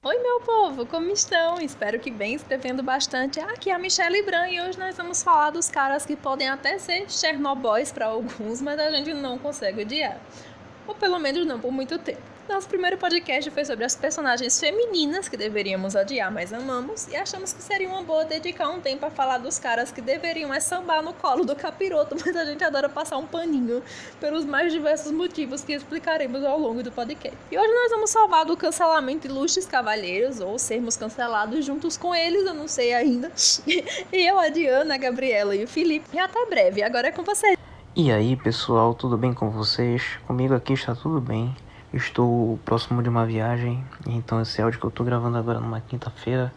Oi, meu povo, como estão? Espero que bem, escrevendo bastante. Aqui é a Michelle Bran e hoje nós vamos falar dos caras que podem até ser Chernobyls para alguns, mas a gente não consegue odiar. Ou pelo menos não por muito tempo. Nosso primeiro podcast foi sobre as personagens femininas que deveríamos odiar, mas amamos, e achamos que seria uma boa dedicar um tempo a falar dos caras que deveriam sambar no colo do capiroto, mas a gente adora passar um paninho pelos mais diversos motivos que explicaremos ao longo do podcast. E hoje nós vamos falar do cancelamento ilustres cavalheiros, ou sermos cancelados juntos com eles, eu não sei ainda. E eu, a Diana, a Gabriela e o Felipe. E até breve, agora é com vocês. E aí pessoal, tudo bem com vocês? Comigo aqui está tudo bem. Estou próximo de uma viagem, então esse áudio que eu tô gravando agora numa quinta-feira,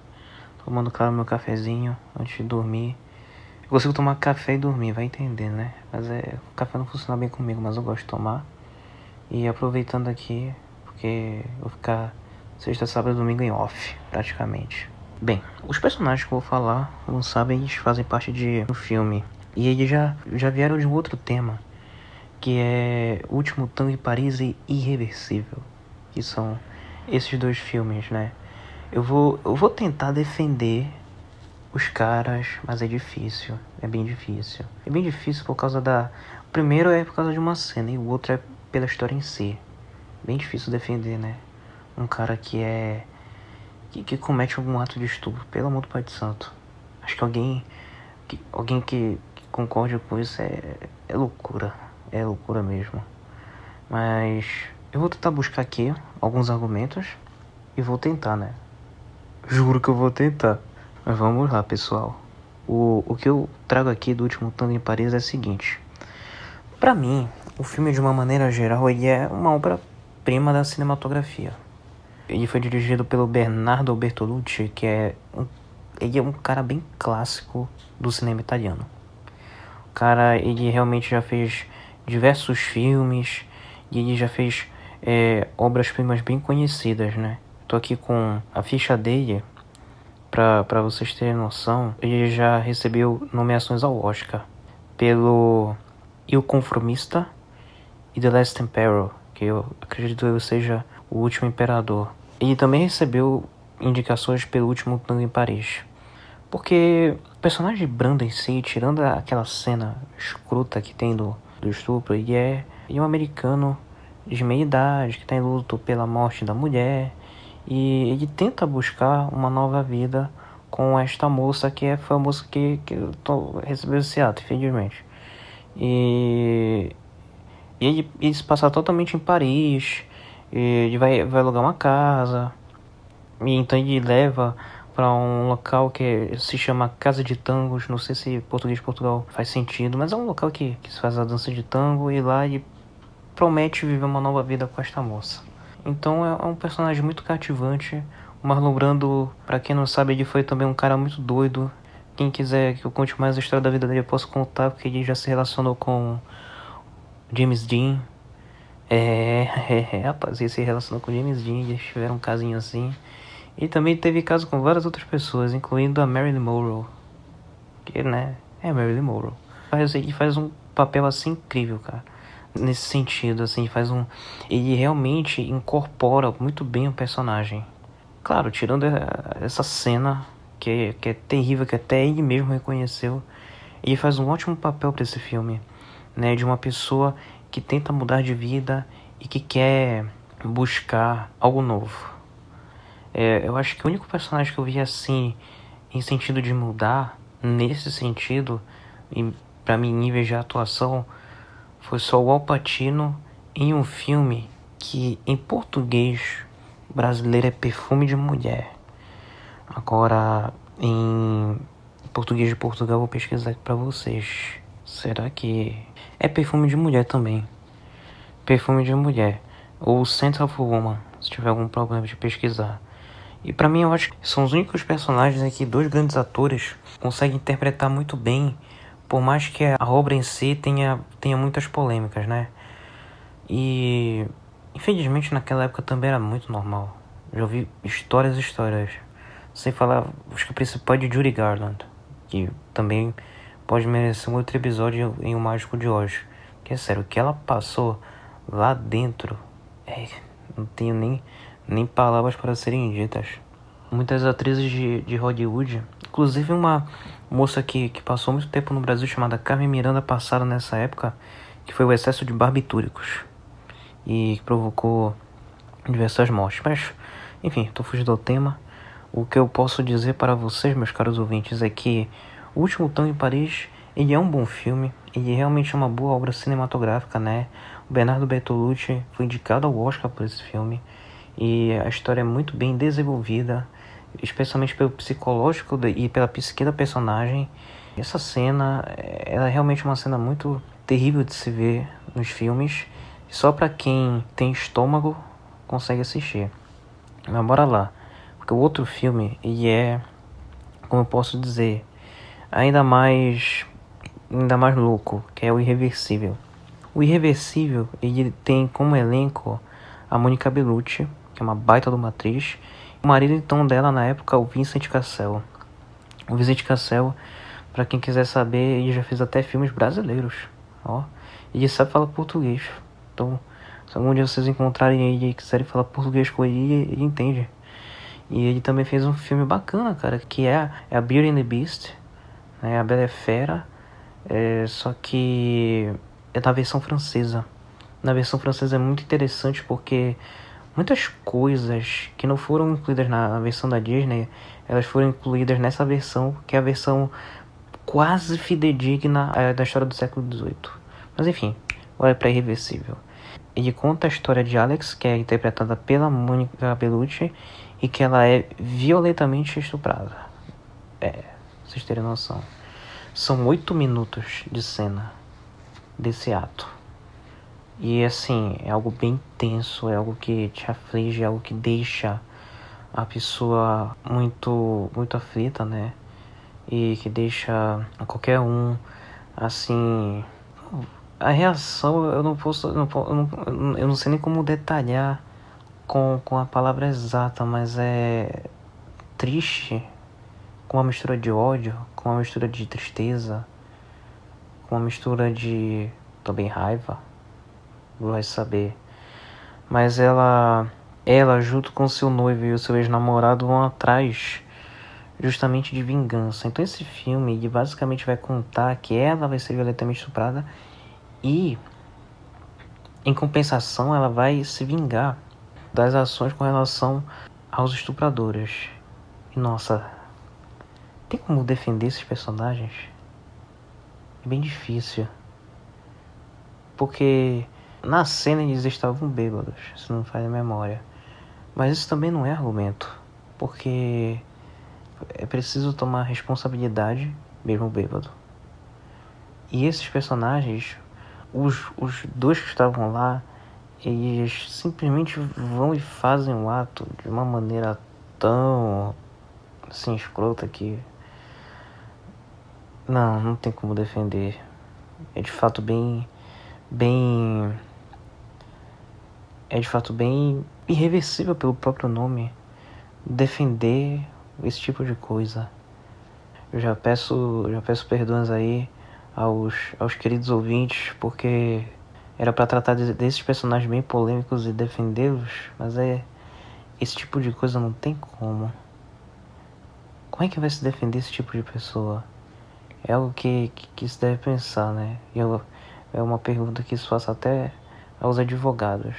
tomando, claro, meu cafezinho antes de dormir. Eu consigo tomar café e dormir, vai entender, né? Mas o café não funciona bem comigo, mas eu gosto de tomar. E aproveitando aqui, porque eu vou ficar sexta, sábado e domingo em off, praticamente. Bem, os personagens que eu vou falar, não sabem, eles fazem parte de um filme. E eles já vieram de um outro tema, que é Último Tango em Paris e Irreversível, que são esses dois filmes, né? Eu vou tentar defender os caras, mas é difícil, é bem difícil. É bem difícil por causa da... O primeiro é por causa de uma cena e o outro é pela história em si. Bem difícil defender, né? Um cara que comete algum ato de estupro, pelo amor do Pai de Santo. Acho que alguém que concorde com isso é loucura. É loucura mesmo. Mas eu vou tentar buscar aqui alguns argumentos e vou tentar, né? Juro que eu vou tentar. Mas vamos lá, pessoal. O que eu trago aqui do Último Tango em Paris é o seguinte. Pra mim, o filme, de uma maneira geral, ele é uma obra-prima da cinematografia. Ele foi dirigido pelo Bernardo Bertolucci, ele é um cara bem clássico do cinema italiano. O cara, ele realmente já fez diversos filmes e ele já fez obras-primas bem conhecidas, né? Tô aqui com a ficha dele, pra vocês terem noção. Ele já recebeu nomeações ao Oscar pelo Il Conformista e The Last Emperor, que eu acredito que seja O Último Imperador. Ele também recebeu indicações pelo Último Tango em Paris. Porque o personagem Brando em si, tirando aquela cena escrota que tem do estupro, ele é um americano de meia idade, que está em luto pela morte da mulher, e ele tenta buscar uma nova vida com esta moça, foi a moça que recebeu esse ato, infelizmente. E ele se passa totalmente em Paris, ele vai alugar uma casa, e então ele leva para um local que se chama Casa de Tangos. Não sei se em português de Portugal faz sentido, mas é um local que se faz a dança de tango, e lá ele promete viver uma nova vida com esta moça. Então é um personagem muito cativante. O Marlon Brando, pra quem não sabe, ele foi também um cara muito doido. Quem quiser que eu conte mais a história da vida dele, eu posso contar, porque ele já se relacionou com James Dean. Rapaz, ele se relacionou com James Dean, eles tiveram um casinho assim. E também teve caso com várias outras pessoas, incluindo a Marilyn Monroe. Que, né, é Marilyn Monroe. Ele faz um papel assim incrível, cara. Nesse sentido, assim, ele realmente incorpora muito bem o personagem. Claro, tirando essa cena que é terrível, que até ele mesmo reconheceu. Ele faz um ótimo papel para esse filme, né? De uma pessoa que tenta mudar de vida e que quer buscar algo novo. Eu acho que o único personagem que eu vi assim, em sentido de mudar, nesse sentido, e pra mim, nível de atuação, foi só o Al Pacino em um filme que, em português brasileiro, é Perfume de Mulher. Agora, em português de Portugal, eu vou pesquisar aqui pra vocês. Será que é Perfume de Mulher também? Perfume de Mulher. Ou Scent of a Woman, se tiver algum problema de pesquisar. E pra mim, eu acho que são os únicos personagens em que dois grandes atores conseguem interpretar muito bem, por mais que a obra em si tenha muitas polêmicas, né? E infelizmente naquela época também era muito normal. Já ouvi histórias e histórias. Sem falar, acho que o principal é de Judy Garland, que também pode merecer um outro episódio em O Mágico de Oz. Que é sério, o que ela passou lá dentro, não tenho nem palavras para serem ditas. Muitas atrizes de Hollywood, inclusive uma moça que passou muito tempo no Brasil chamada Carmen Miranda, passaram nessa época, que foi o excesso de barbitúricos e que provocou diversas mortes. Mas, enfim, tô fugindo do tema. O que eu posso dizer para vocês, meus caros ouvintes, é que O Último Tango em Paris, ele é um bom filme, ele realmente é uma boa obra cinematográfica, né? O Bernardo Bertolucci foi indicado ao Oscar por esse filme, e a história é muito bem desenvolvida, especialmente pelo psicológico e pela psique da personagem. Essa cena, ela é realmente uma cena muito terrível de se ver nos filmes, só para quem tem estômago consegue assistir. Mas bora lá, porque o outro filme, ele é, como eu posso dizer, ainda mais louco, que é o Irreversível. O Irreversível, ele tem como elenco a Monica Bellucci, que é uma baita de uma atriz, e o marido então dela na época, o Vincent Cassel. O Vincent Cassel, pra quem quiser saber, ele já fez até filmes brasileiros, ó. Ele sabe falar português, então se algum dia vocês encontrarem ele e quiserem falar português com ele, ele entende. E ele também fez um filme bacana, cara, que é a Beauty and the Beast, né, a Bela e a Fera, só que é na versão francesa. Na versão francesa é muito interessante porque muitas coisas que não foram incluídas na versão da Disney, elas foram incluídas nessa versão, que é a versão quase fidedigna da história do século XVIII. Mas enfim, olha pra Irreversível. Ele conta a história de Alex, que é interpretada pela Monica Bellucci, e que ela é violentamente estuprada. Vocês terem noção. São 8 minutos de cena desse ato. E assim, é algo bem tenso, é algo que te aflige, é algo que deixa a pessoa muito aflita, né? E que deixa qualquer um, assim... A reação, eu não sei nem como detalhar com a palavra exata, mas é triste, com uma mistura de ódio, com uma mistura de tristeza, com uma mistura de também raiva, vai saber. Mas ela junto com seu noivo e o seu ex-namorado vão atrás justamente de vingança. Então esse filme ele basicamente vai contar que ela vai ser violentamente estuprada e em compensação ela vai se vingar das ações com relação aos estupradores. E nossa, tem como defender esses personagens? É bem difícil. Porque na cena eles estavam bêbados, se não me falha a memória. Mas isso também não é argumento. Porque é preciso tomar responsabilidade, mesmo bêbado. E esses personagens, os dois que estavam lá, eles simplesmente vão e fazem o ato de uma maneira tão assim escrota que não tem como defender. É de fato bem irreversível pelo próprio nome defender esse tipo de coisa. Eu já peço perdões aí aos queridos ouvintes, porque era para tratar desses personagens bem polêmicos e defendê-los, mas esse tipo de coisa não tem como. Como é que vai se defender esse tipo de pessoa? É algo que se deve pensar, né? É uma pergunta que se faça até aos advogados.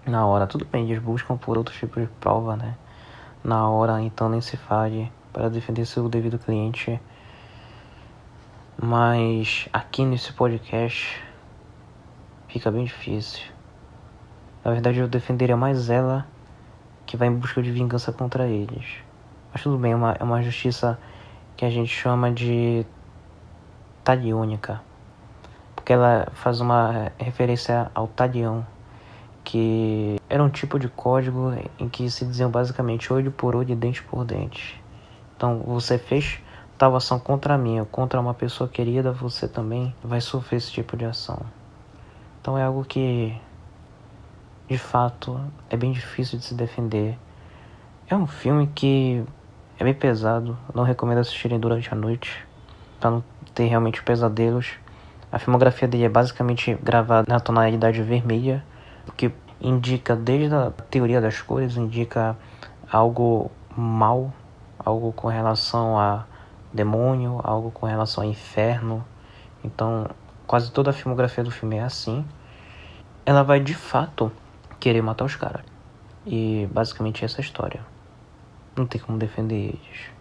Na hora, tudo bem, eles buscam por outros tipos de prova, né? Na hora, então, nem se fale para defender seu devido cliente. Mas aqui nesse podcast fica bem difícil. Na verdade, eu defenderia mais ela, que vai em busca de vingança contra eles. Mas tudo bem, é uma justiça que a gente chama de taliônica, porque ela faz uma referência ao talião, que era um tipo de código em que se diziam basicamente olho por olho e dente por dente. Então, você fez tal ação contra mim ou contra uma pessoa querida, você também vai sofrer esse tipo de ação. Então é algo que, de fato, é bem difícil de se defender. É um filme que é bem pesado, não recomendo assistirem durante a noite, para não ter realmente pesadelos. A filmografia dele é basicamente gravada na tonalidade vermelha, porque indica desde a teoria das cores, indica algo mal, algo com relação a demônio, algo com relação a inferno. Então, quase toda a filmografia do filme é assim. Ela vai, de fato, querer matar os caras. E, basicamente, essa é a história. Não tem como defender eles.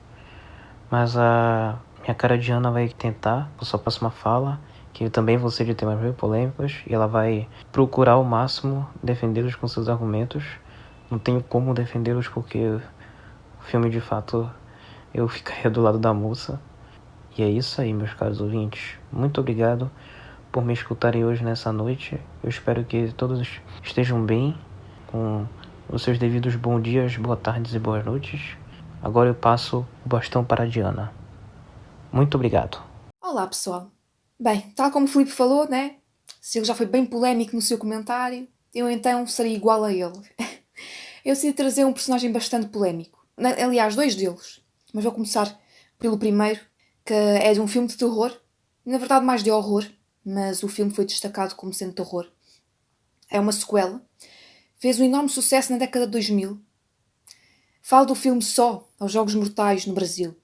Mas a minha cara de Ana vai tentar, com sua próxima fala, que eu também vou ser de temas bem polêmicos, e ela vai procurar ao máximo defendê-los com seus argumentos. Não tenho como defendê-los porque o filme, de fato, eu ficaria do lado da moça. E é isso aí, meus caros ouvintes. Muito obrigado por me escutarem hoje nessa noite. Eu espero que todos estejam bem, com os seus devidos bons dias, boas tardes e boas noites. Agora eu passo o bastão para a Diana. Muito obrigado. Olá, pessoal. Bem, tal como o Filipe falou, né? Se ele já foi bem polémico no seu comentário, eu então serei igual a ele. Eu decidi trazer um personagem bastante polémico. Aliás, dois deles. Mas vou começar pelo primeiro, que é de um filme de terror. Na verdade, mais de horror, mas o filme foi destacado como sendo terror. É uma sequela. Fez um enorme sucesso na década de 2000. Falo do filme Só, aos Jogos Mortais, no Brasil.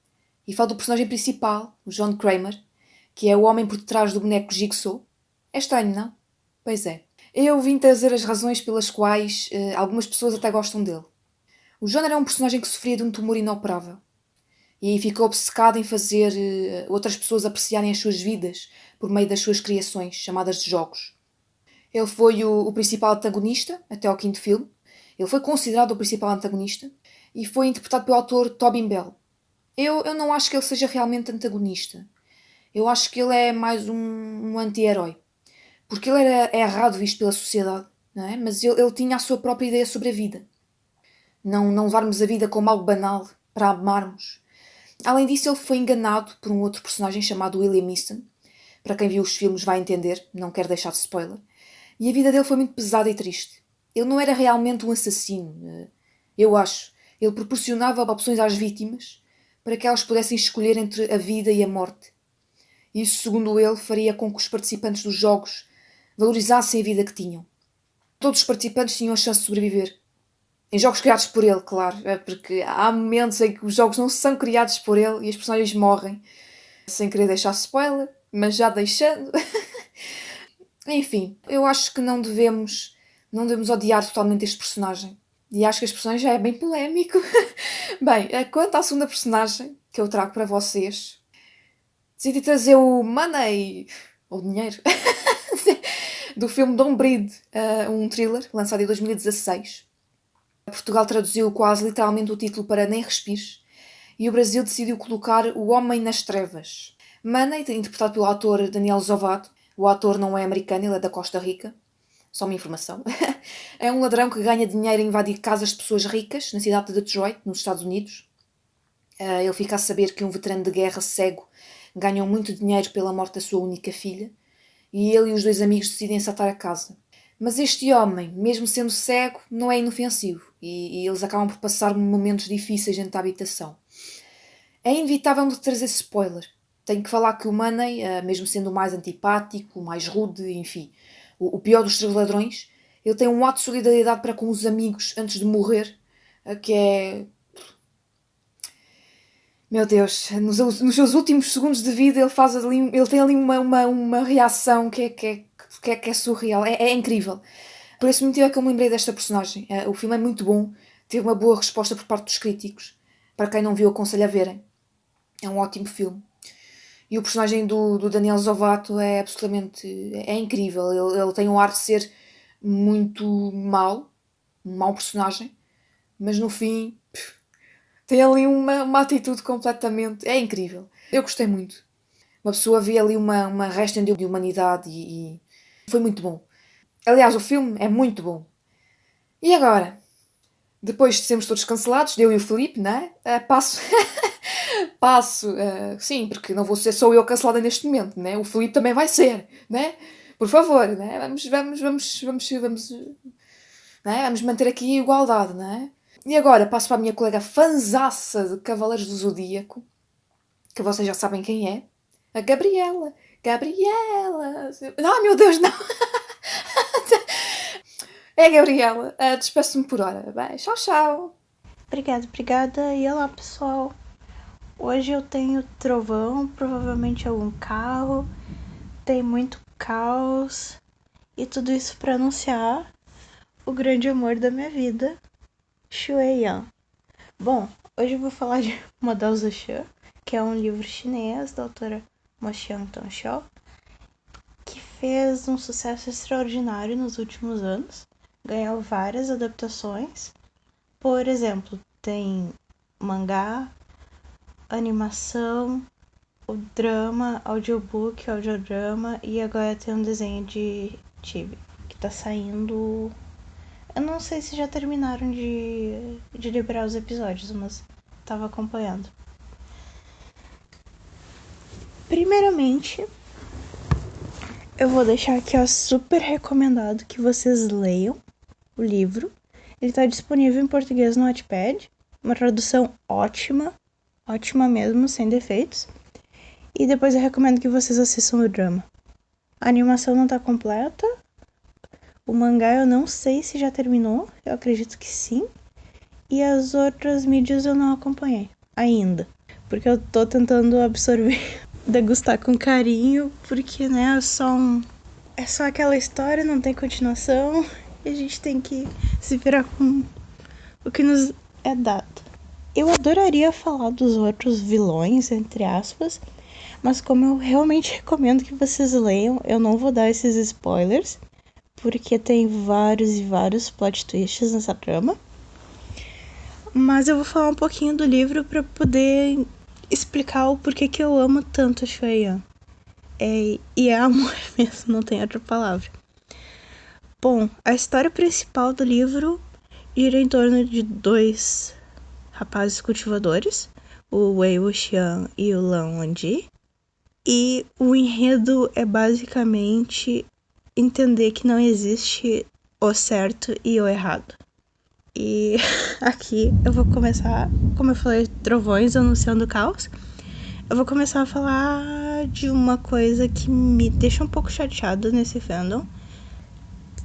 E falo do personagem principal, o John Kramer, que é o homem por detrás do boneco Jigsaw. É estranho, não? Pois é. Eu vim trazer as razões pelas quais algumas pessoas até gostam dele. O John era um personagem que sofria de um tumor inoperável. E ficou obcecado em fazer outras pessoas apreciarem as suas vidas por meio das suas criações, chamadas de jogos. Ele foi o principal antagonista, até ao quinto filme. Ele foi considerado o principal antagonista e foi interpretado pelo autor Tobin Bell. Eu não acho que ele seja realmente antagonista. Eu acho que ele é mais um anti-herói. Porque ele é errado visto pela sociedade, não é? Mas ele tinha a sua própria ideia sobre a vida. Não levarmos a vida como algo banal para amarmos. Além disso, ele foi enganado por um outro personagem chamado William Easton. Para quem viu os filmes vai entender, não quero deixar de spoiler. E a vida dele foi muito pesada e triste. Ele não era realmente um assassino. Eu acho. Ele proporcionava opções às vítimas para que elas pudessem escolher entre a vida e a morte. Isso, segundo ele, faria com que os participantes dos jogos valorizassem a vida que tinham. Todos os participantes tinham a chance de sobreviver. Em jogos criados por ele, claro. Porque há momentos em que os jogos não são criados por ele e as personagens morrem. Sem querer deixar spoiler, mas já deixando. Enfim, eu acho que não devemos odiar totalmente este personagem. E acho que este personagem já é bem polémico. Bem, quanto à segunda personagem que eu trago para vocês, decidi trazer o Money, ou dinheiro, do filme Don't Breathe, um thriller lançado em 2016. Portugal traduziu quase literalmente o título para Nem Respires e o Brasil decidiu colocar O Homem nas Trevas. Money, interpretado pelo ator Daniel Zovato. O ator não é americano, ele é da Costa Rica. Só uma informação. É um ladrão que ganha dinheiro a invadir casas de pessoas ricas na cidade de Detroit, nos Estados Unidos. Ele fica a saber que um veterano de guerra cego ganhou muito dinheiro pela morte da sua única filha e ele e os dois amigos decidem assaltar a casa. Mas este homem, mesmo sendo cego, não é inofensivo e eles acabam por passar momentos difíceis dentro da habitação. É inevitável de trazer spoiler. Tenho que falar que o Money, mesmo sendo o mais antipático, o mais rude, enfim, o pior dos três ladrões, ele tem um ato de solidariedade para com os amigos antes de morrer, que é... Meu Deus, nos seus últimos segundos de vida ele tem ali uma reação que é surreal, é incrível. Por esse motivo é que eu me lembrei desta personagem. O filme é muito bom, teve uma boa resposta por parte dos críticos. Para quem não viu, aconselho a verem. É um ótimo filme. E o personagem do Daniel Zovato é absolutamente... é incrível. Ele tem um ar de ser muito mau. Um mau personagem. Mas no fim... tem ali uma atitude completamente... é incrível. Eu gostei muito. Uma pessoa vê ali uma resta de humanidade e foi muito bom. Aliás, o filme é muito bom. E agora? Depois de sermos todos cancelados, eu e o Filipe, não é? Passo... sim, porque não vou ser só eu cancelada neste momento, né? O Filipe também vai ser, né? Por favor, né? Vamos manter aqui a igualdade, né? E agora passo para a minha colega fanzaça de Cavaleiros do Zodíaco, que vocês já sabem quem é, a Gabriela. Gabriela! Ah, meu Deus, não! É, Gabriela, despeço-me por hora. Bem, tchau, tchau. Obrigada. E olá, pessoal. Hoje eu tenho trovão, provavelmente algum carro, tem muito caos e tudo isso para anunciar o grande amor da minha vida, Xue Yan. Bom, hoje eu vou falar de Modao Zhe, que é um livro chinês da autora Mo Xiang Tongxiao, que fez um sucesso extraordinário nos últimos anos, ganhou várias adaptações. Por exemplo, tem mangá, animação, o drama, audiobook, audiodrama e agora tem um desenho de Chibi que tá saindo. Eu não sei se já terminaram de liberar os episódios, mas tava acompanhando. Primeiramente, eu vou deixar aqui super recomendado que vocês leiam o livro. Ele está disponível em português no Wattpad, uma tradução ótima mesmo, sem defeitos. E depois eu recomendo que vocês assistam o drama. A animação não tá completa. O mangá eu não sei se já terminou, eu acredito que sim. E as outras mídias eu não acompanhei ainda, porque eu tô tentando absorver, degustar com carinho, porque, né, é só aquela história, não tem continuação, e a gente tem que se virar com o que nos é dado. Eu adoraria falar dos outros vilões, entre aspas, mas como eu realmente recomendo que vocês leiam, eu não vou dar esses spoilers, porque tem vários e vários plot twists nessa trama. Mas eu vou falar um pouquinho do livro para poder explicar o porquê que eu amo tanto a Xue Yan. E é amor mesmo, não tem outra palavra. Bom, a história principal do livro gira em torno de dois rapazes cultivadores, o Wei Wuxian e o Lan Wangji. E o enredo é basicamente entender que não existe o certo e o errado. E aqui eu vou começar, como eu falei, trovões anunciando o caos. Eu vou começar a falar de uma coisa que me deixa um pouco chateada nesse fandom.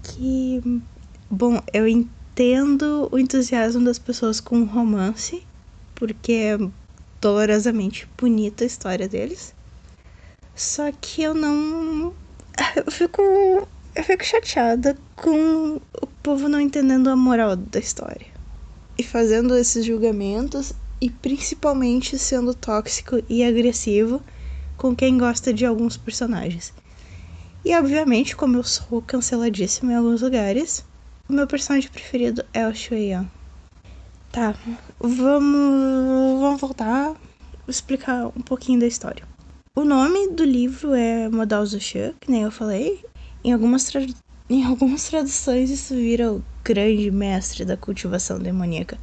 Que, bom, eu entendo o entusiasmo das pessoas com romance, porque é dolorosamente bonita a história deles. Só que eu não... Eu fico chateada com o povo não entendendo a moral da história. E fazendo esses julgamentos e principalmente sendo tóxico e agressivo com quem gosta de alguns personagens. E obviamente, como eu sou canceladíssima em alguns lugares, o meu personagem preferido é o Xue Yan. Tá, vamos voltar, explicar um pouquinho da história. O nome do livro é Modao Zhe, que nem eu falei. Em algumas traduções isso vira o grande mestre da cultivação demoníaca.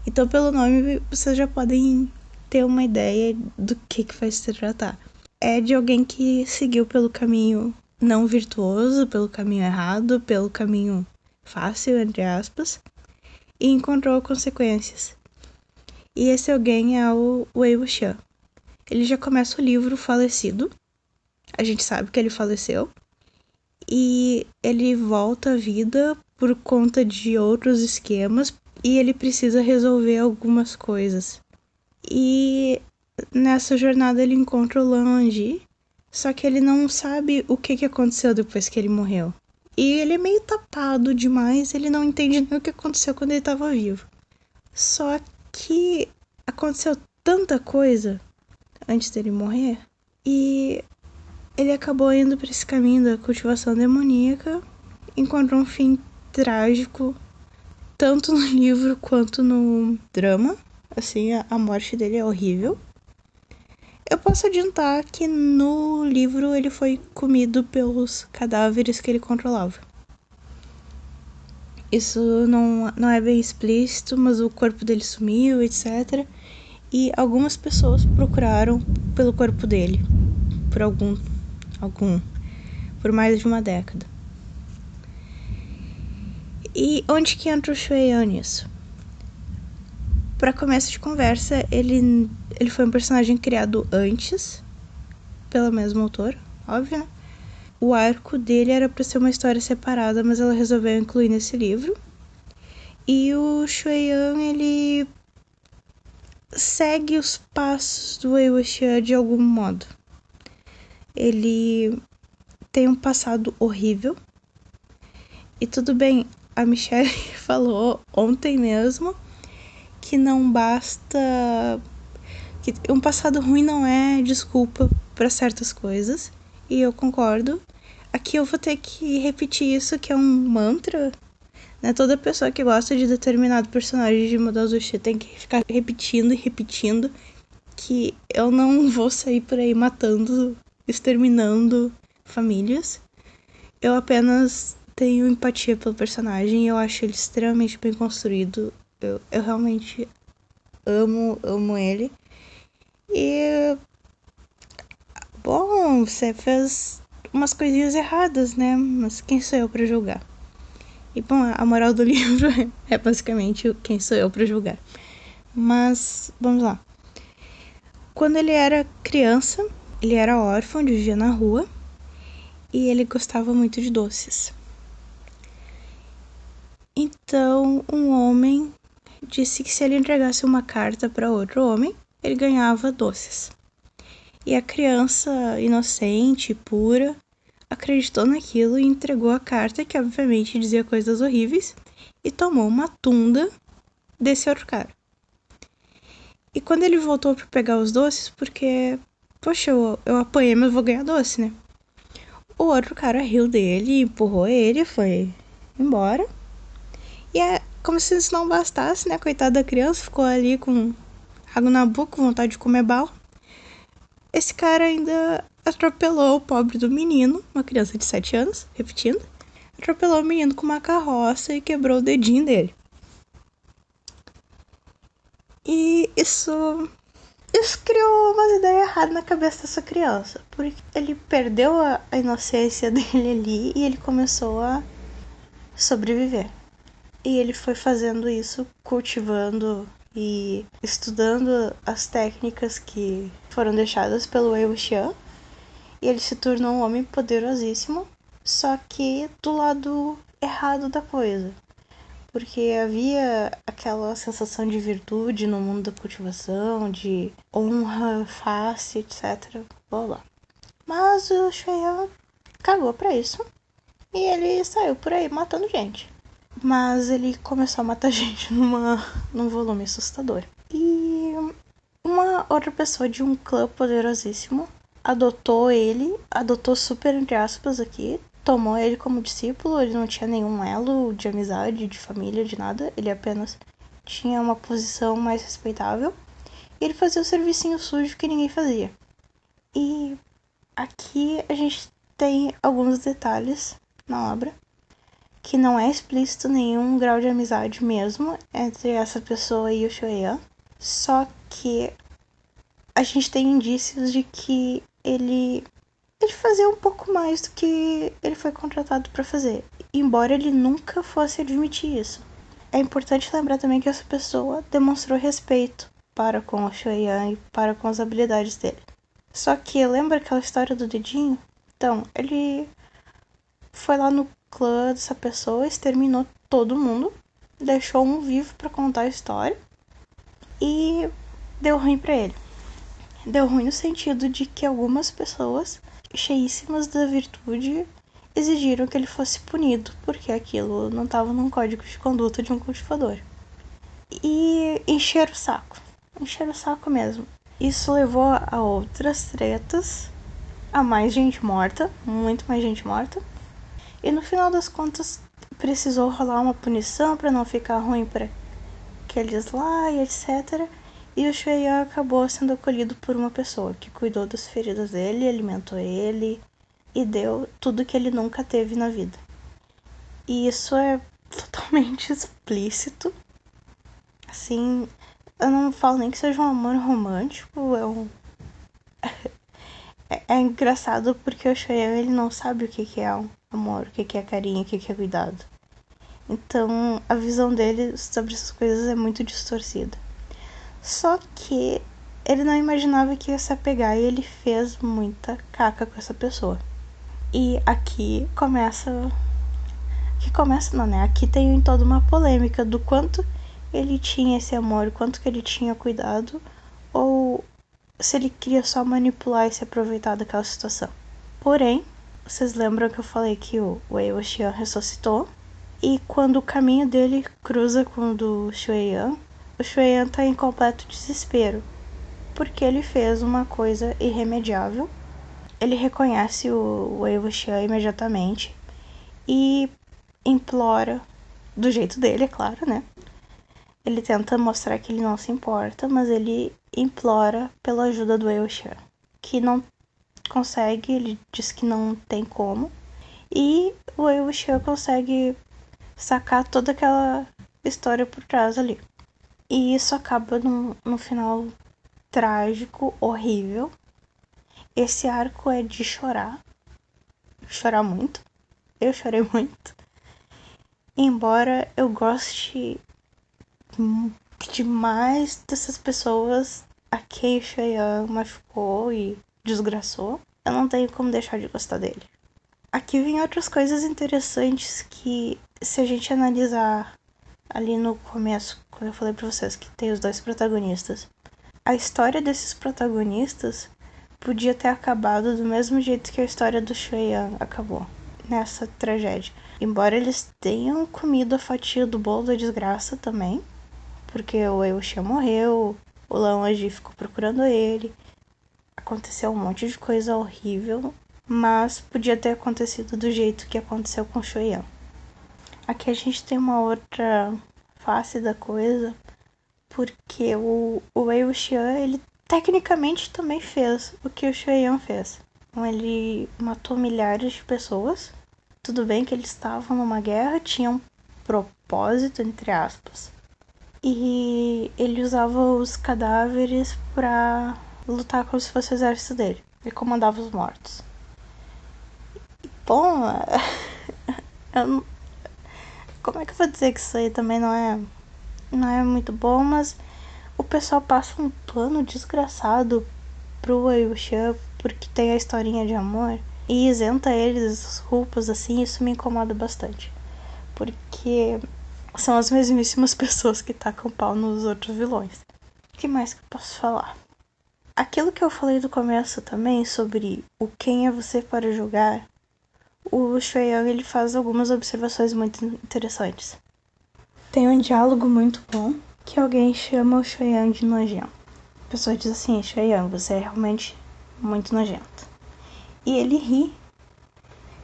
Então, pelo nome, vocês já podem ter uma ideia do que vai se tratar. É de alguém que seguiu pelo caminho não virtuoso, pelo caminho errado, pelo caminho fácil, entre aspas, e encontrou consequências. E esse alguém é o Wei Wuxian. Ele já começa o livro falecido. A gente sabe que ele faleceu. E ele volta à vida por conta de outros esquemas. E ele precisa resolver algumas coisas. E nessa jornada ele encontra o Lan Wangji. Só que ele não sabe o que aconteceu depois que ele morreu. E ele é meio tapado demais. Ele não entende nem o que aconteceu quando ele estava vivo. Só que aconteceu tanta coisa antes dele morrer, e ele acabou indo para esse caminho da cultivação demoníaca, encontrou um fim trágico, tanto no livro quanto no drama. Assim, a morte dele é horrível. Eu posso adiantar que no livro ele foi comido pelos cadáveres que ele controlava. Isso não é bem explícito, mas o corpo dele sumiu, etc. E algumas pessoas procuraram pelo corpo dele por mais de uma década. E onde que entra o Xue Yan nisso? Para começo de conversa, ele foi um personagem criado antes pela mesma autora, óbvio, né? o arco dele era para ser uma história separada, mas ela resolveu incluir nesse livro. E o Shui-Yan, ele segue os passos do Wei Wuxian de algum modo. Ele tem um passado horrível. E tudo bem, a Michelle falou ontem mesmo que não basta... que um passado ruim não é desculpa para certas coisas. E eu concordo. Aqui eu vou ter que repetir isso, que é um mantra, né? Toda pessoa que gosta de determinado personagem de Madara Uchiha tem que ficar repetindo e repetindo que eu não vou sair por aí matando, exterminando famílias. Eu apenas tenho empatia pelo personagem e eu acho ele extremamente bem construído. Eu realmente amo ele. E... bom, você fez umas coisinhas erradas, né? Mas quem sou eu pra julgar? E bom, a moral do livro é basicamente quem sou eu pra julgar. Mas, vamos lá. Quando ele era criança, ele era órfão, vivia na rua. E ele gostava muito de doces. Então, um homem disse que se ele entregasse uma carta para outro homem, ele ganhava doces. E a criança inocente e pura acreditou naquilo e entregou a carta, que obviamente dizia coisas horríveis, e tomou uma tunda desse outro cara. E quando ele voltou para pegar os doces, porque, poxa, eu apanhei, mas vou ganhar doce, né? O outro cara riu dele, empurrou ele, foi embora. E é como se isso não bastasse, né? Coitada da criança, ficou ali com água na boca, vontade de comer bala. Esse cara ainda atropelou o pobre do menino, uma criança de 7 anos, repetindo. Atropelou o menino com uma carroça e quebrou o dedinho dele. E isso criou umas ideias erradas na cabeça dessa criança. Porque ele perdeu a inocência dele ali e ele começou a sobreviver. E ele foi fazendo isso, cultivando e estudando as técnicas que foram deixadas pelo Wei Wuxian. E ele se tornou um homem poderosíssimo, só que do lado errado da coisa. Porque havia aquela sensação de virtude no mundo da cultivação, de honra, face, etc. Blá blá. Mas o Shui-Yan cagou pra isso e ele saiu por aí matando gente. Mas ele começou a matar gente num volume assustador. E uma outra pessoa de um clã poderosíssimo adotou super entre aspas aqui, tomou ele como discípulo. Ele não tinha nenhum elo de amizade, de família, de nada. Ele apenas tinha uma posição mais respeitável. E ele fazia o servicinho sujo que ninguém fazia. E aqui a gente tem alguns detalhes na obra que não é explícito nenhum grau de amizade mesmo entre essa pessoa e o Shui-Yan. Só que a gente tem indícios de que ele fazia um pouco mais do que ele foi contratado para fazer, embora ele nunca fosse admitir isso. É importante lembrar também que essa pessoa demonstrou respeito para com o Shui-Yan e para com as habilidades dele. Só que lembra aquela história do dedinho? Então, ele foi lá no clã dessa pessoa, exterminou todo mundo, deixou um vivo para contar a história e deu ruim para ele. Deu ruim no sentido de que algumas pessoas cheíssimas da virtude exigiram que ele fosse punido, porque aquilo não estava num código de conduta de um cultivador. E encheram o saco mesmo. Isso levou a outras tretas, a mais gente morta, muito mais gente morta. E no final das contas precisou rolar uma punição para não ficar ruim para aqueles lá e etc. E o Shui-Yan acabou sendo acolhido por uma pessoa que cuidou das feridas dele, alimentou ele e deu tudo que ele nunca teve na vida. E isso é totalmente explícito. Assim, eu não falo nem que seja um amor romântico, é engraçado porque o Shui-Yan, ele não sabe o que é um amor, o que é carinho, o que é cuidado. Então, a visão dele sobre essas coisas é muito distorcida. Só que ele não imaginava que ia se apegar e ele fez muita caca com essa pessoa. E aqui começa... Aqui tem toda uma polêmica do quanto ele tinha esse amor, quanto que ele tinha cuidado, ou se ele queria só manipular e se aproveitar daquela situação. Porém, vocês lembram que eu falei que o Wei Wuxian ressuscitou? E quando o caminho dele cruza com o do Shui-Yan, o Shui-Yan tá em completo desespero, porque ele fez uma coisa irremediável. Ele reconhece o Wei Wuxian imediatamente e implora, do jeito dele, é claro, né? Ele tenta mostrar que ele não se importa, mas ele implora pela ajuda do Wei Wuxian, que não consegue, ele diz que não tem como. E o Wei Wuxian consegue sacar toda aquela história por trás ali. E isso acaba num final trágico, horrível. Esse arco é de chorar. Chorar muito. Eu chorei muito. Embora eu goste demais dessas pessoas a quem o Shui-Yan machucou e desgraçou, eu não tenho como deixar de gostar dele. Aqui vem outras coisas interessantes que, se a gente analisar ali no começo, quando eu falei pra vocês que tem os dois protagonistas, a história desses protagonistas podia ter acabado do mesmo jeito que a história do Shui-Yan acabou, nessa tragédia. Embora eles tenham comido a fatia do bolo da desgraça também, porque o Wei Wuxian morreu, o Lan Wangji ficou procurando ele, aconteceu um monte de coisa horrível, mas podia ter acontecido do jeito que aconteceu com o Shui-Yan. Aqui a gente tem uma outra face da coisa, porque o Wei Wuxian, ele tecnicamente também fez o que o Shui-Yan fez. Então, ele matou milhares de pessoas. Tudo bem que eles estavam numa guerra, tinham um propósito, entre aspas. E ele usava os cadáveres pra lutar como se fosse o exército dele. Ele comandava os mortos. Bom, como é que eu vou dizer que isso aí também não é muito bom, mas o pessoal passa um pano desgraçado pro Wei Wuxian porque tem a historinha de amor e isenta eles das culpas, assim, isso me incomoda bastante. Porque são as mesmíssimas pessoas que tacam pau nos outros vilões. O que mais que eu posso falar? Aquilo que eu falei do começo também, sobre o quem é você para julgar, o Shui-Yan, ele faz algumas observações muito interessantes. Tem um diálogo muito bom que alguém chama o Shui-Yan de nojento. A pessoa diz assim: Shui-Yan, você é realmente muito nojento. E ele ri.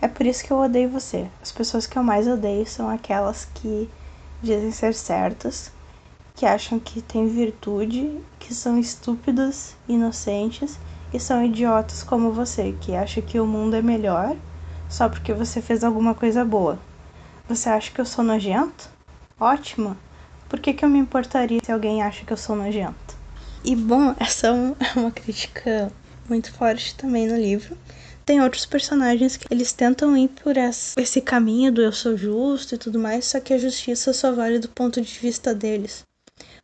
É por isso que eu odeio você. As pessoas que eu mais odeio são aquelas que dizem ser certas, que acham que têm virtude, que são estúpidas, inocentes e são idiotas como você, que acha que o mundo é melhor só porque você fez alguma coisa boa. Você acha que eu sou nojento? Ótimo! Por que eu me importaria se alguém acha que eu sou nojento? E bom, essa é uma crítica muito forte também no livro. Tem outros personagens que eles tentam ir por esse caminho do eu sou justo e tudo mais, só que a justiça só vale do ponto de vista deles.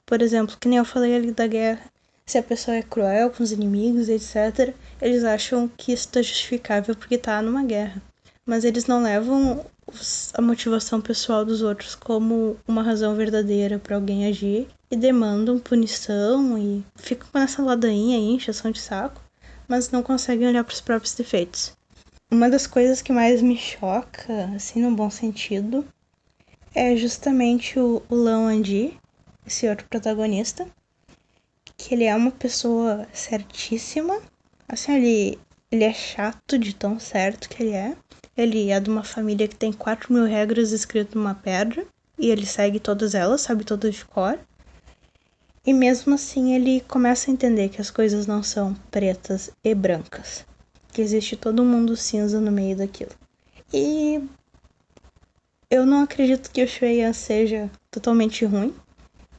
Por exemplo, que nem eu falei ali da guerra, se a pessoa é cruel com os inimigos, etc., eles acham que isso tá justificável porque tá numa guerra. Mas eles não levam a motivação pessoal dos outros como uma razão verdadeira para alguém agir e demandam punição e ficam com essa ladainha aí, encheção de saco, mas não conseguem olhar para os próprios defeitos. Uma das coisas que mais me choca, assim, no bom sentido, é justamente o Lan Wangji, esse outro protagonista, que ele é uma pessoa certíssima, assim, ele é chato de tão certo que ele é. Ele é de uma família que tem 4.000 regras escritas numa pedra, e ele segue todas elas, sabe todas de cor. E mesmo assim ele começa a entender que as coisas não são pretas e brancas, que existe todo um mundo cinza no meio daquilo. E eu não acredito que o Shui-Yan seja totalmente ruim.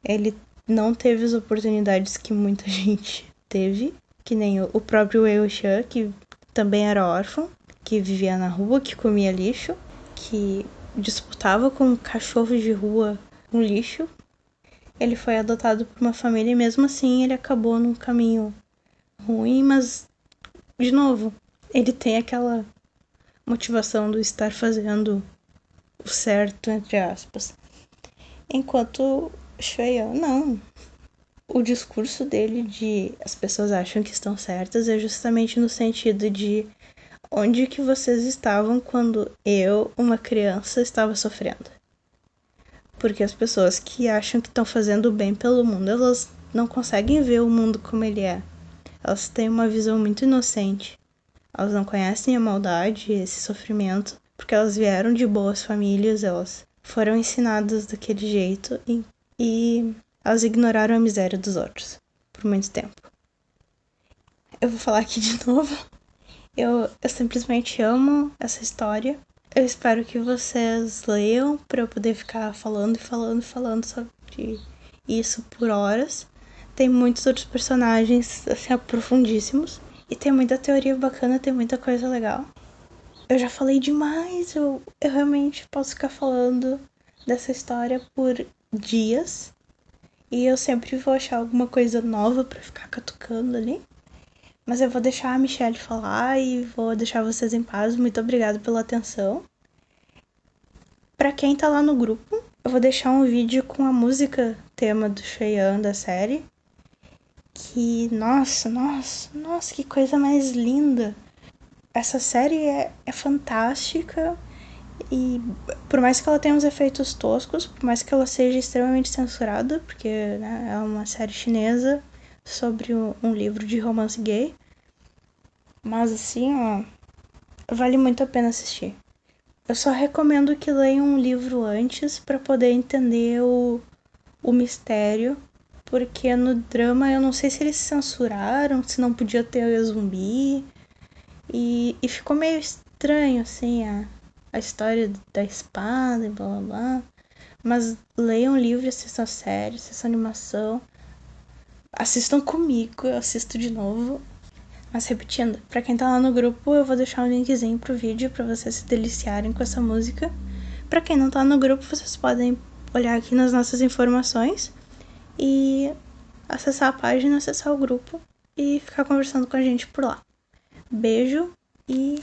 Ele não teve as oportunidades que muita gente teve, que nem o próprio Wei Wuxian, que também era órfão, que vivia na rua, que comia lixo, que disputava com cachorros de rua com lixo. Ele foi adotado por uma família e mesmo assim ele acabou num caminho ruim, mas, de novo, ele tem aquela motivação do estar fazendo o certo, entre aspas. Enquanto Cheyenne, não. O discurso dele de as pessoas acham que estão certas é justamente no sentido de onde que vocês estavam quando eu, uma criança, estava sofrendo. Porque as pessoas que acham que estão fazendo o bem pelo mundo, elas não conseguem ver o mundo como ele é. Elas têm uma visão muito inocente. Elas não conhecem a maldade e esse sofrimento, porque elas vieram de boas famílias, elas foram ensinadas daquele jeito e elas ignoraram a miséria dos outros por muito tempo. Eu vou falar aqui de novo. Eu simplesmente amo essa história. Eu espero que vocês leiam para eu poder ficar falando sobre isso por horas. Tem muitos outros personagens assim, aprofundíssimos. E tem muita teoria bacana, tem muita coisa legal. Eu já falei demais, eu realmente posso ficar falando dessa história por dias. E eu sempre vou achar alguma coisa nova pra ficar catucando ali. Mas eu vou deixar a Michelle falar e vou deixar vocês em paz. Muito obrigada pela atenção. Pra quem tá lá no grupo, eu vou deixar um vídeo com a música tema do Cheyenne da série. Que, nossa, que coisa mais linda. Essa série é fantástica e por mais que ela tenha uns efeitos toscos, por mais que ela seja extremamente censurada, porque né, é uma série chinesa sobre um livro de romance gay, mas assim, ó, vale muito a pena assistir. Eu só recomendo que leiam um livro antes para poder entender o mistério, porque no drama eu não sei se eles censuraram, se não podia ter zumbi. E ficou meio estranho, assim, a história da espada e blá blá blá. Mas leiam o livro, assistam a série, assistam a animação. Assistam comigo, eu assisto de novo. Mas repetindo, pra quem tá lá no grupo, eu vou deixar um linkzinho pro vídeo pra vocês se deliciarem com essa música. Pra quem não tá no grupo, vocês podem olhar aqui nas nossas informações e acessar a página, acessar o grupo e ficar conversando com a gente por lá. Beijo e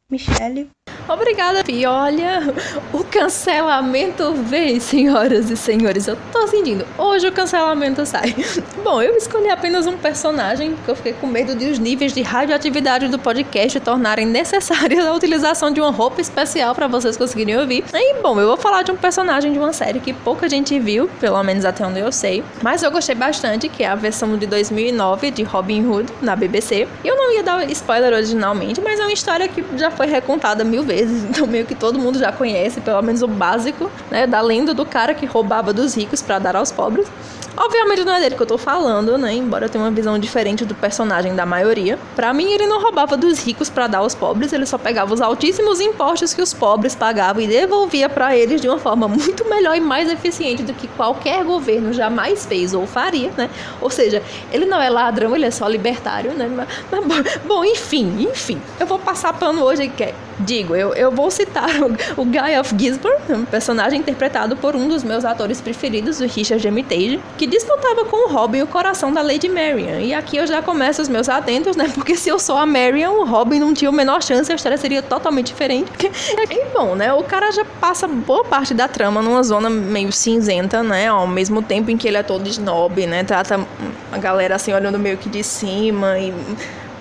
Michelle. Obrigada, Pi. Olha, o cancelamento vem, senhoras e senhores. Eu tô sentindo. Hoje o cancelamento sai. Bom, eu escolhi apenas um personagem, porque eu fiquei com medo de os níveis de radioatividade do podcast tornarem necessárias a utilização de uma roupa especial para vocês conseguirem ouvir. E, bom, eu vou falar de um personagem de uma série que pouca gente viu, pelo menos até onde eu sei. Mas eu gostei bastante, que é a versão de 2009 de Robin Hood, na BBC. E eu não ia dar spoiler originalmente, mas é uma história que já foi recontada 1000 vezes. Então meio que todo mundo já conhece, pelo menos o básico, né, da lenda do cara que roubava dos ricos para dar aos pobres. Obviamente não é dele que eu tô falando, né, embora eu tenha uma visão diferente do personagem da maioria. Pra mim, ele não roubava dos ricos para dar aos pobres, ele só pegava os altíssimos impostos que os pobres pagavam e devolvia para eles de uma forma muito melhor e mais eficiente do que qualquer governo jamais fez ou faria, né? Ou seja, ele não é ladrão, ele é só libertário, né? Mas bom, enfim, eu vou passar pano hoje que eu vou citar o Guy of Gisborne, um personagem interpretado por um dos meus atores preferidos, o Richard Armitage, que disputava com o Robin o coração da Lady Marian. E aqui eu já começo os meus atentos, né? Porque se eu sou a Marian, o Robin não tinha a menor chance, a história seria totalmente diferente. E bom, né? O cara já passa boa parte da trama numa zona meio cinzenta, né? Ao mesmo tempo em que ele é todo snob, né? Trata a galera assim, olhando meio que de cima e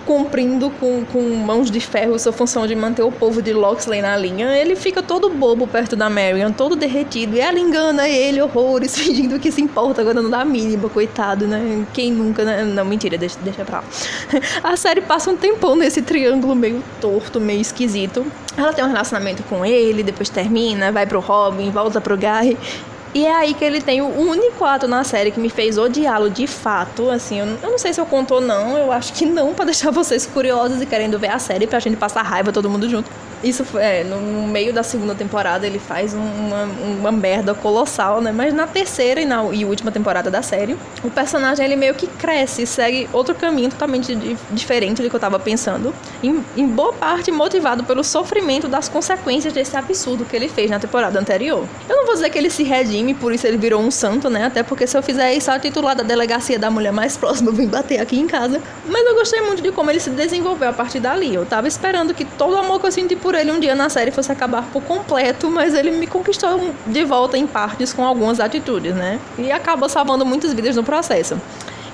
cumprindo com mãos de ferro sua função de manter o povo de Loxley na linha. Ele fica todo bobo perto da Marian, todo derretido, e ela engana ele horrores, fingindo que se importa, agora não dá a mínima, coitado, né? Quem nunca, né? Não, mentira, deixa pra lá. A série passa um tempão nesse triângulo meio torto, meio esquisito. Ela tem um relacionamento com ele, depois termina, vai pro Robin, volta pro Guy. E é aí que ele tem o único ato na série que me fez odiá-lo de fato, assim, eu não sei se eu conto ou não, eu acho que não, pra deixar vocês curiosos e querendo ver a série, pra gente passar raiva todo mundo junto. Isso foi, no meio da segunda temporada ele faz uma merda colossal, né? Mas na terceira e última temporada da série, o personagem ele meio que cresce, segue outro caminho totalmente diferente do que eu tava pensando, em boa parte motivado pelo sofrimento das consequências desse absurdo que ele fez na temporada anterior. Eu não vou dizer que ele se redime, por isso ele virou um santo, né? Até porque se eu fizer isso, a titular da delegacia da mulher mais próxima vem bater aqui em casa. Mas eu gostei muito de como ele se desenvolveu a partir dali. Eu tava esperando que todo o amor que eu senti por ele um dia na série fosse acabar por completo, mas ele me conquistou de volta em partes com algumas atitudes, né? E acabou salvando muitas vidas no processo.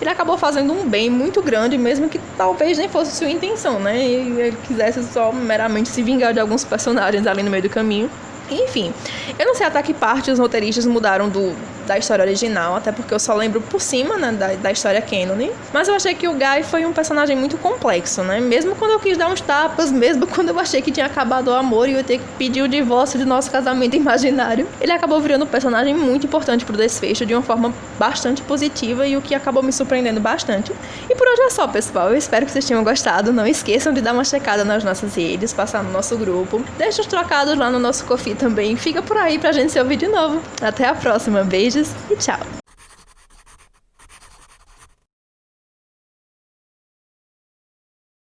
Ele acabou fazendo um bem muito grande, mesmo que talvez nem fosse sua intenção, né? E ele quisesse só meramente se vingar de alguns personagens ali no meio do caminho. Enfim, eu não sei até que parte os roteiristas mudaram da história original, até porque eu só lembro por cima, né, da história canon, mas eu achei que o Guy foi um personagem muito complexo, né, mesmo quando eu quis dar uns tapas, mesmo quando eu achei que tinha acabado o amor e eu ia ter que pedir o divórcio de nosso casamento imaginário, ele acabou virando um personagem muito importante pro desfecho, de uma forma bastante positiva, e o que acabou me surpreendendo bastante. E por hoje é só, pessoal, eu espero que vocês tenham gostado, não esqueçam de dar uma checada nas nossas redes, passar no nosso grupo, deixa os trocados lá no nosso Ko-fi também, fica por aí pra gente se ouvir de novo. Até a próxima, beijos e tchau!